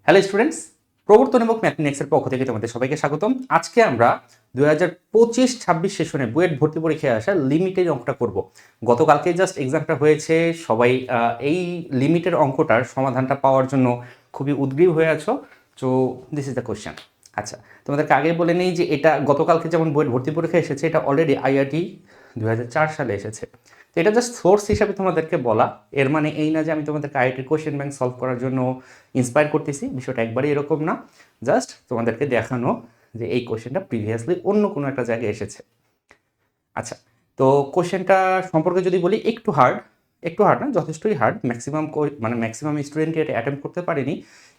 Hello students, প্রবর্তন এবং ম্যাথমেটিক্সের পক্ষ থেকে তোমাদের সবাইকে স্বাগতম। আজকে আমরা 2025-26 সেশনে বুয়েট ভর্তি পরীক্ষায় আসা লিমিটের অঙ্কটা করব। গতকালকে জাস্ট এক্সামটা হয়েছে, সবাই এই লিমিটের অঙ্কটার সমাধানটা পাওয়ার জন্য খুবই উদ্গ্রীব হয়ে আছো। So this is the question. আচ্ছা, তোমাদেরকে আগে বলে নেই যে এটা গতকালকে যেমন বুয়েট ভর্তি পরীক্ষা এসেছে, এটা অলরেডি আইআরটি 2004 সালে এসেছে। তো এটা জাস্ট সোর্স হিসাবে তোমাদেরকে বলা, এর মানে এই না যে আমি তোমাদেরকে আইআইটির কোয়েশ্চেন ব্যাংক সলভ করার জন্য ইন্সপায়ার করতেছি। বিষয়টা একবারই এরকম না, জাস্ট তোমাদেরকে দেখানো যে এই কোয়েশ্চেনটা প্রিভিয়াসলি অন্য কোনো একটা জায়গায় এসেছে। আচ্ছা, তো কোয়েশ্চেনটা সম্পর্কে যদি বলি, একটু হার্ড না, যথেষ্টই হার্ড। ম্যাক্সিমাম স্টুডেন্টই এটা অ্যাটেম্প করতে পারেনি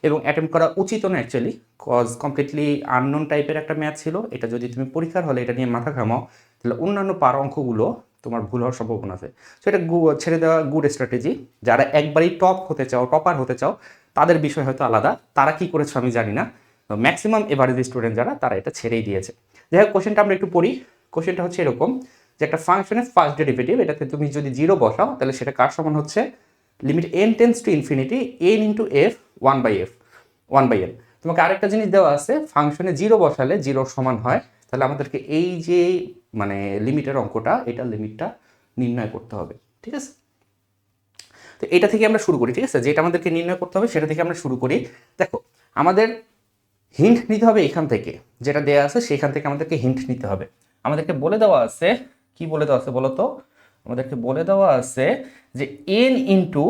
এবং অ্যাটেম্প করা উচিত না অ্যাকচুয়ালি, কজ কমপ্লিটলি আননোন টাইপের একটা ম্যাথ ছিল। এটা যদি তুমি পরীক্ষার হলে এটা নিয়ে মাথা ঘামাও, তাহলে অন্যান্য পার অঙ্কগুলো তোমার ভুল হওয়ার সম্ভাবনা আছে। সো এটা ছেড়ে দেওয়া গুড স্ট্র্যাটেজি। যারা একবারেই টপার হতে চাও তাদের বিষয় হয়তো আলাদা, তারা কি করেছো আমি জানি না। তো ম্যাক্সিমাম এভারেজ স্টুডেন্ট যারা, তারা এটা ছেড়েই দিয়েছে। যাই হোক, কোশ্চেনটা আমরা একটু পড়ি। কোশ্চেনটা হচ্ছে এরকম যে একটা ফাংশনের ফার্স্ট ডেরিভেটিভ, এটাতে তুমি যদি 0 বসাও তাহলে সেটা কার সমান হচ্ছে, limit n tends to infinity n into F 1/n। তোমাকে আরেকটা জিনিস দেওয়া আছে, ফাংশনে 0 বসালে 0 সমান হয়। তাহলে আমাদেরকে এই যে লিমিটের অঙ্কটা, এটা লিমিটটা নির্ণয় করতে হবে। ঠিক আছে, তো এটা থেকে আমরা শুরু করি। ঠিক আছে, যেটা আমাদেরকে নির্ণয় করতে হবে সেটা থেকে আমরা শুরু করি। দেখো, আমাদের হিন্ট নিতে হবে এখান থেকে, যেটা দেওয়া আছে সেখান থেকে আমাদেরকে হিন্ট নিতে হবে। আমাদেরকে বলে দেওয়া আছে, কি বলে দেওয়া আছে বলো তো? আমাদেরকে বলে দেওয়া আছে যে n into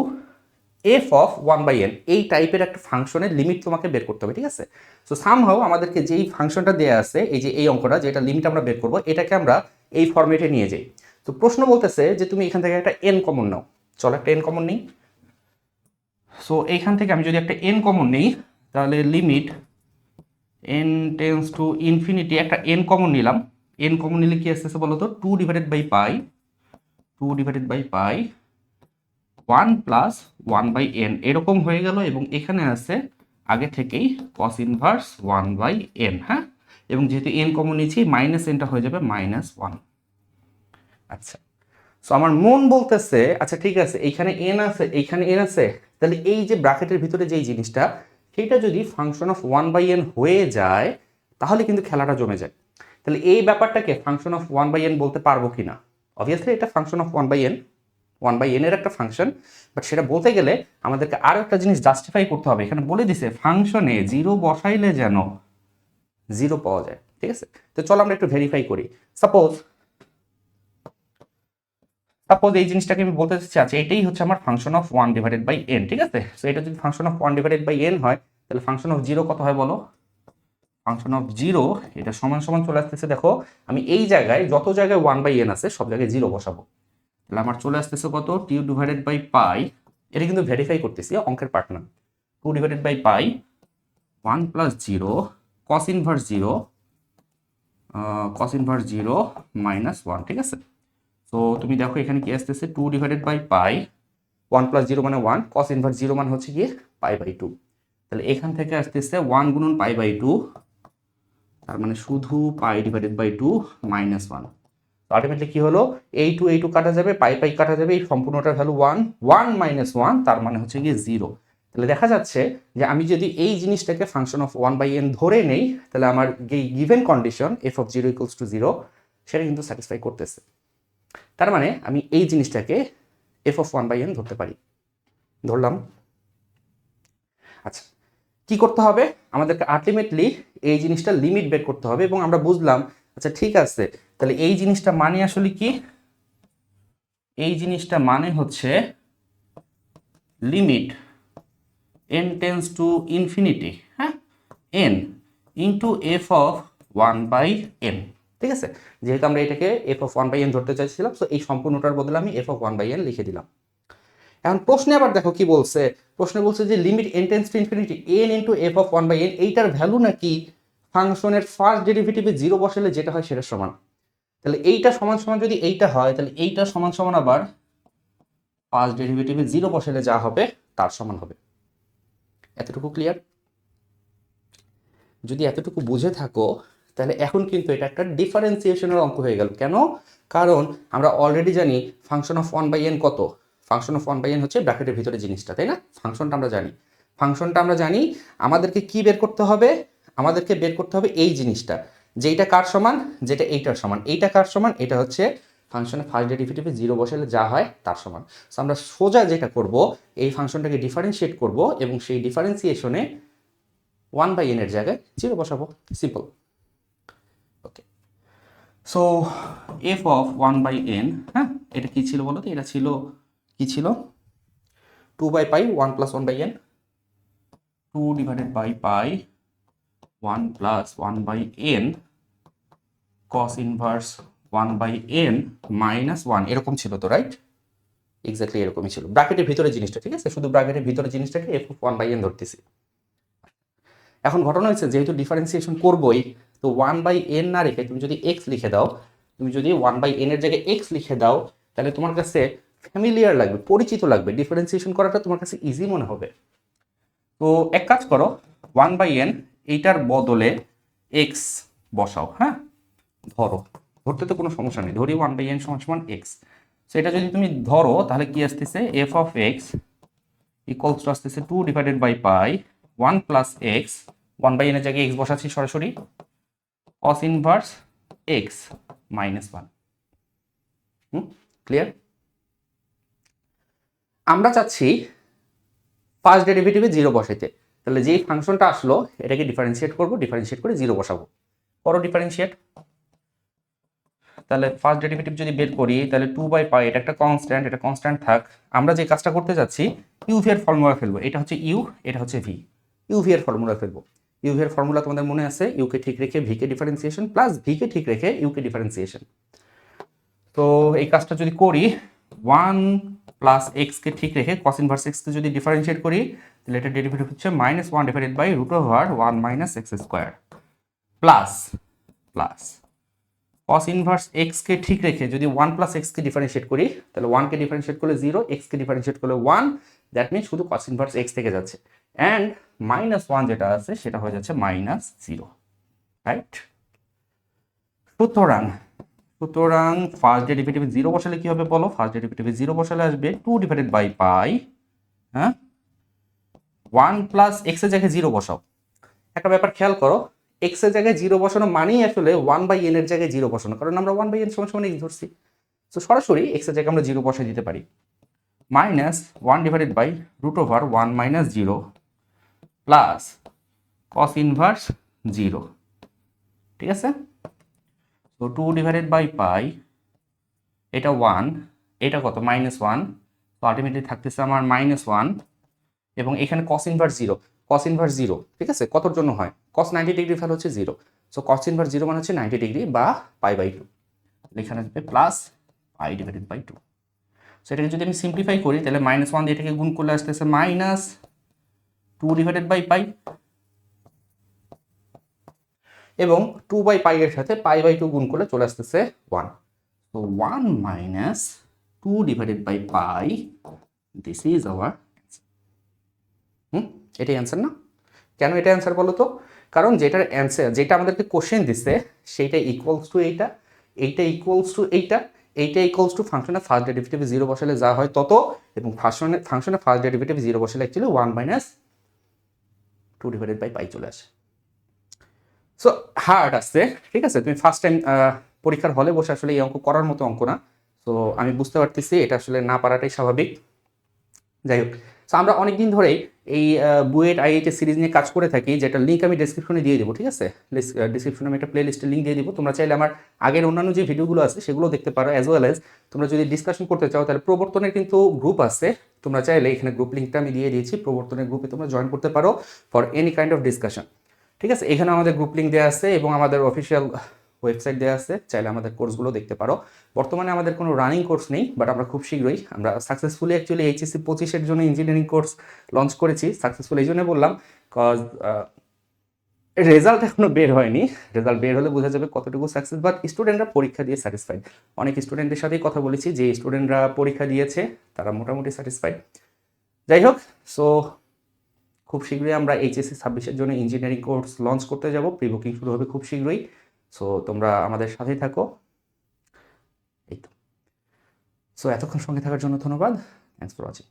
F of 1/n, এই টাইপের একটা ফাংশনের লিমিট তোমাকে বের করতে হবে। ঠিক আছে, সো সামহাউ আমাদেরকে যেই ফাংশনটা দেওয়া আছে, এই যে এই অঙ্কটা, যেটা লিমিট আমরা বের করবো, এটাকে আমরা এই ফরম্যাটে নিয়ে যাই। তো প্রশ্ন বলতেছে যে তুমি এখান থেকে একটা n কমন নাও। চলো একটা n কমন নিই। সো এইখান থেকে আমি যদি একটা n কমন নিই, তাহলে limit n tends to infinity, একটা n কমন নিলাম। n কমন নিলে কি আসতেছে বলো তো? 2/পাই 1 প্লাস 1/n এরকম হয়ে গেল। এবং এখানে আছে আগে থেকেই cos ইনভার্স 1/n। হ্যাঁ, এবং যেহেতু n কমন নিয়েছি, মাইনাস nটা হয়ে যাবে -1। আচ্ছা, সো আমার মন বলতেছে, আচ্ছা ঠিক আছে, এইখানে n আছে, এইখানে n আছে, তাহলে এই যে ব্র্যাকেটের ভিতরে যেই জিনিসটা, সেটা যদি ফাংশন অফ 1/n হয়ে যায়, তাহলে কিন্তু খেলাটা জমে যায়। তাহলে এই ব্যাপারটাকে ফাংশন অফ 1/n বলতে পারবো কিনা? অবভিয়াসলি এটা ফাংশন অফ 1/n এর একটা ফাংশন, বাট সেটা বলতে গেলে আমাদেরকে আরো একটা জিনিস জাস্টিফাই করতে হবে। এখানে বলে দিছে ফাংশনে 0 বসাইলে যেন 0 পাওয়া যায়। ঠিক আছে, তো চলো আমরা একটু ভেরিফাই করি। সাপোজ এই জিনিসটাকে আমি বলতে চাচ্ছি, এটাই হচ্ছে আমার ফাংশন অফ 1/n। ঠিক আছে, সো এটা যদি ফাংশন অফ 1/n হয়, তাহলে ফাংশন অফ 0 কত হয় বলো? ফাংশন অফ 0 এটা সমান সমান চলে আসতেছে। দেখো, আমি এই জায়গায় যত জায়গায় 1/n আছে সব জায়গায় 0 বসাবো, তাহলে আমার চলে আসতেছে কত? 2/পাই। এটা কিন্তু ভেরিফাই করতেছি, অঙ্কের পার্ট না। 2/পাই 1 প্লাস 0 কস ইনভার্স 0 -1। ঠিক আছে, তো তুমি দেখো এখানে কি আসতেছে, 2/পাই 1 প্লাস 0 মানে 1, কস ইনভার্স 0 মানে হচ্ছে গিয়ে পাই/2। তাহলে এখান থেকে আসতেছে 1 গুণন পাই/2, তার মানে শুধু পাই/2 -1। তো আলটিমেটলি কি হলো, এই টু কাটা যাবে, পাই কাটা যাবে, এই সম্পূর্ণটার ভ্যালু 1 1 - 1, তার মানে হচ্ছে গিয়ে 0। তাহলে দেখা যাচ্ছে যে আমি যদি এই জিনিসটাকে ফাংশন অফ 1/n ধরে নেই, তাহলে আমার এই গিভেন কন্ডিশন এফ অফ 0 = 0, সেটা কিন্তু স্যাটিসফাই করতেছে। তার মানে আমি এই জিনিসটাকে এফ অফ 1/n ধরতে পারি। ধরলাম। আচ্ছা, কি করতে হবে? আমাদেরকে আলটিমেটলি এই জিনিসটা লিমিট বের করতে হবে। এবং আমরা বুঝলাম, আচ্ছা ঠিক আছে, তাহলে এই জিনিসটা মানে আসলে কি? এই জিনিসটা মানে হচ্ছে limit n tends to infinity, হ্যাঁ, n into F of 1/n। ঠিক আছে, যেহেতু আমরা এটাকে এফ অফ 1/n ধরতে চাইছিলাম, সো এই সম্পূর্ণটার বদলে আমি এফ অফ 1/n লিখে দিলাম। এখন প্রশ্নে আবার দেখো কি বলছে। প্রশ্নে বলছে যে limit n tends to infinity n into F of 1/n, এইটার ভ্যালু নাকি ফাংশনের ফার্স্ট ডেরিভেটিভে 0 বসালে যেটা হয় সেটা সমান। তাহলে এইটা সমান সমান যদি এইটা হয়, তাহলে এইটা সমান সমান আবার ফার্স্ট ডেরিভেটিভে 0 বসালে যা হবে তার সমান হবে। এতটুকু ক্লিয়ার? যদি এতটুকু বুঝে থাকো, তাহলে এখন কিন্তু এটা একটা ডিফারেন্সিয়েশনের অঙ্ক হয়ে গেল। কেন? কারণ আমরা অলরেডি জানি ফাংশন অফ 1/n কত। ফাংশন অফ 1/n হচ্ছে ব্র্যাকেটের ভিতরে জিনিসটা, তাই না? ফাংশনটা আমরা জানি। ফাংশনটা আমরা জানি, আমাদেরকে কি বের করতে হবে, আমাদেরকে বের করতে হবে এই জিনিসটা, যেটা কার সমান, যেটা এইটার সমান, এইটা কার সমান, এটা হচ্ছে ফাংশনের ফার্স্ট ডেরিভেটিভে জিরো বসালে যা হয় তার সমান। সো আমরা সোজা যেটা করব, এই ফাংশনটাকে ডিফারেন্সিয়েট করব এবং সেই ডিফারেন্সিয়েশনে 1/n এর জায়গায় জিরো বসাবো, simple. Okay, so F of 1/n, হ্যাঁ এটা কি ছিল বলো তো, এটা ছিল কি ছিল, 2/π 1 + 1/n, 2 divided by pi 1 plus 1/n cos inverse 1/n minus 1, এরকম ছিল তো, রাইট? এক্স্যাক্টলি এরকমই ছিল, ব্র্যাকেটের ভিতরে জিনিসটা, ঠিক আছে, শুধু ব্র্যাকেটের ভিতরে জিনিসটাকে f of 1/n ধরতেছি। এখন ঘটনা হচ্ছে যেহেতু ডিফারেন্সিয়েশন করবোই, তো 1/n না রেখে তুমি যদি x লিখে দাও, তুমি যদি 1/n এর জায়গায় x লিখে দাও, তাহলে তোমার কাছে ফ্যামিলিয়ার লাগবে, পরিচিত লাগবে, ডিফারেন্সিয়েশন করাটা তোমার কাছে ইজি মনে হবে। তো এক কাজ করো, 1/n এইটার বদলে x বসাও, হ্যাঁ ধরো, ধরতে তো কোনো সমস্যা নেই, ধরি 1/n সমান x। সেটা যদি তুমি ধরো তাহলে কি আসতেছে, f of x equals to আসতেছে 2 divided by pi 1 plus x, 1/n এর জায়গায় x বসাচ্ছি সরাসরি, cos inverse x minus 1। Clear? আমরা চাচ্ছি ফার্স্ট ডেরিভেটিভে জিরো বসাইতে, তাহলে যেই ফাংশনটা আসলো এটাকে ডিফারেন্সিয়েট করব, ডিফারেন্সিয়েট করে জিরো বসাবো। করো ডিফারেন্সিয়েট। তাহলে ফার্স্ট ডেরিভেটিভ যদি বের করি তাহলে 2/π, এটা একটা কনস্ট্যান্ট, এটা কনস্ট্যান্ট থাক। আমরা যে কাজটা করতে যাচ্ছি, ইউভি এর ফর্মুলা ফেলবো, এটা হচ্ছে ইউ, এটা হচ্ছে ভি, ইউভি এর ফর্মুলা ফেলবো। ইউভি এর ফর্মুলা তোমাদের মনে আছে, ইউকে ঠিক রেখে ভিকে ডিফারেন্সিয়েশন প্লাস ভিকে ঠিক রেখে ইউকে ডিফারেন্সিয়েশন। তো এই কাজটা যদি করি, 1 প্লাস এক্স কে ঠিক রেখে cos ইনভার্স এক্স কে যদি ডিফারেন্সিয়েট করি, তাহলে এটা ডেরিভেটিভ হচ্ছে -1 divided by √1 - x square plus plus cos inverse x কে ঠিক রেখে যদি 1 প্লাস x কে ডিফারেন্সিয়েট করি, তাহলে 1 কে ডিফারেন্সিয়েট করলে 0, x কে ডিফারেন্সিয়েট করলে 1, দ্যাট মিন্স শুধু cos ইনভার্স x থেকে যাচ্ছে, অ্যান্ড -1 যেটা আছে সেটা হয়ে যাচ্ছে -0, রাইট? সুতরাং সুতরাং ফার্স্ট ডেরিভেটিভে 0 বসালে কি হবে বলো? ফার্স্ট ডেরিভেটিভে 0 বসালে আসবে 2 ডিভাইডেড বাই পাই, হ্যাঁ 1 প্লাস x এর জায়গায় 0 বসাও। একটা ব্যাপার খেয়াল করো, x এর জায়গায় 0 বসানো মানেই আসলে 1/n এর জায়গায় 0 বসানো, কারণ আমরা 1/n সমান x ধরছি। তো সরাসরি x এর জায়গায় আমরা 0 বসাই দিতে পারি, -1 divided by √1 - 0 plus cos inverse 0, ঠিক আছে? তো 2 ডিভাইডেড বাই পাই, এটা 1, এটা কত -1, তো আলটিমেটলি থাকতেছে আমার -1, এবং এখানে cos ইনভার্স 0, cos ইনভার্স 0, ঠিক আছে, কতর জন্য হয়? cos 90 ডিগ্রি ভ্যালু হচ্ছে 0, সো cos ইনভার্স 0 মানে হচ্ছে 90 ডিগ্রি বা π/2, এখানে আসবে প্লাস π ডিভাইডেড বাই 2। সো এটাকে যদি আমি সিম্পলিফাই করি তাহলে -1 দিয়ে এটাকে গুণ করলে আসতেছে -2 ডিভাইডেড বাই পাই, এবং 2/π এর সাথে π/2 গুণ করলে চলে আসতেছে 1, so 1 - 2 divided by pi, this is our answer. এটাই অ্যান্সার না? কেন এটা অ্যান্সার বলো তো? কারণ যেটার অ্যান্সার, যেটা আমাদেরকে কোশ্চেন দিচ্ছে সেইটা ইকুয়ালস টু এইটা, এইটা ইকুয়ালস টু এইটা, এইটা ইকুয়ালস টু ফাংশনের ফার্স্ট ডেরিভেটিভ 0 বসালে যা হয় তত, এবং ফাংশনের ফার্স্ট ডেরিভেটিভ 0 বসালে অ্যাকচুয়ালি 1 - 2 ডিভাইডেড বাই পাই চলে আসে। সো হার্ড আসছে, ঠিক আছে, তুমি ফার্স্ট টাইম পরীক্ষার হলে বসে আসলে এই অঙ্ক করার মতো অঙ্ক না, তো আমি বুঝতে পারতেছি এটা আসলে না পারাটাই স্বাভাবিক। যাই হোক, সো আমরা অনেকদিন ধরেই এই বুয়েট আইএইচএস সিরিজ নিয়ে কাজ করে থাকি, যেটা লিঙ্ক আমি ডেসক্রিপশনে দিয়ে দেবো, ঠিক আছে? ডিসক্রিপশনে আমি একটা প্লে লিস্টের লিঙ্ক দিয়ে দিব, তোমরা চাইলে আমার আগের অন্যান্য যে ভিডিওগুলো আছে সেগুলো দেখতে পারো, অ্যাজ ওয়েল এজ তোমরা যদি ডিসকাশন করতে চাও তাহলে প্রবর্তনের কিন্তু গ্রুপ আছে, তোমরা চাইলে এখানে গ্রুপ লিঙ্কটা আমি দিয়ে দিয়েছি, প্রবর্তনের গ্রুপে তোমরা জয়েন করতে পারো for any kind of discussion, ঠিক আছে? এখানে আমাদের গ্রুপ লিঙ্ক দেওয়া আছে এবং আমাদের অফিসিয়াল ওয়েবসাইট দেওয়া আছে, চাইলে আমাদের কোর্সগুলো দেখতে পারো। বর্তমানে আমাদের কোনো রানিং কোর্স নেই, বাট আমরা খুব শীঘ্রই আমরা সাকসেসফুলি অ্যাকচুয়ালি এইচএসসি 25-এর জন্য ইঞ্জিনিয়ারিং কোর্স লঞ্চ করেছি। সাকসেসফুল এই জন্য বললাম কজ রেজাল্ট এখনো বের হয়নি, রেজাল্ট বের হলে বোঝা যাবে কতটুকু সাকসেস, বাট স্টুডেন্টরা পরীক্ষা দিয়ে স্যাটিসফাইড। অনেক স্টুডেন্টের সাথেই কথা বলেছি, যে স্টুডেন্টরা পরীক্ষা দিয়েছে তারা মোটামুটি স্যাটিসফাইড। যাই হোক, সো খুব শীঘ্রই আমরা এইচএসসি 26-এর জন্য ইঞ্জিনিয়ারিং কোর্স লঞ্চ করতে যাব, প্রি বুকিং শুরু হবে খুব শীঘ্রই, সো তোমরা আমাদের সাথেই থাকো। এই তো, সো এতক্ষণ সঙ্গে থাকার জন্য ধন্যবাদ, থ্যাংকস ফর ওয়াচিং।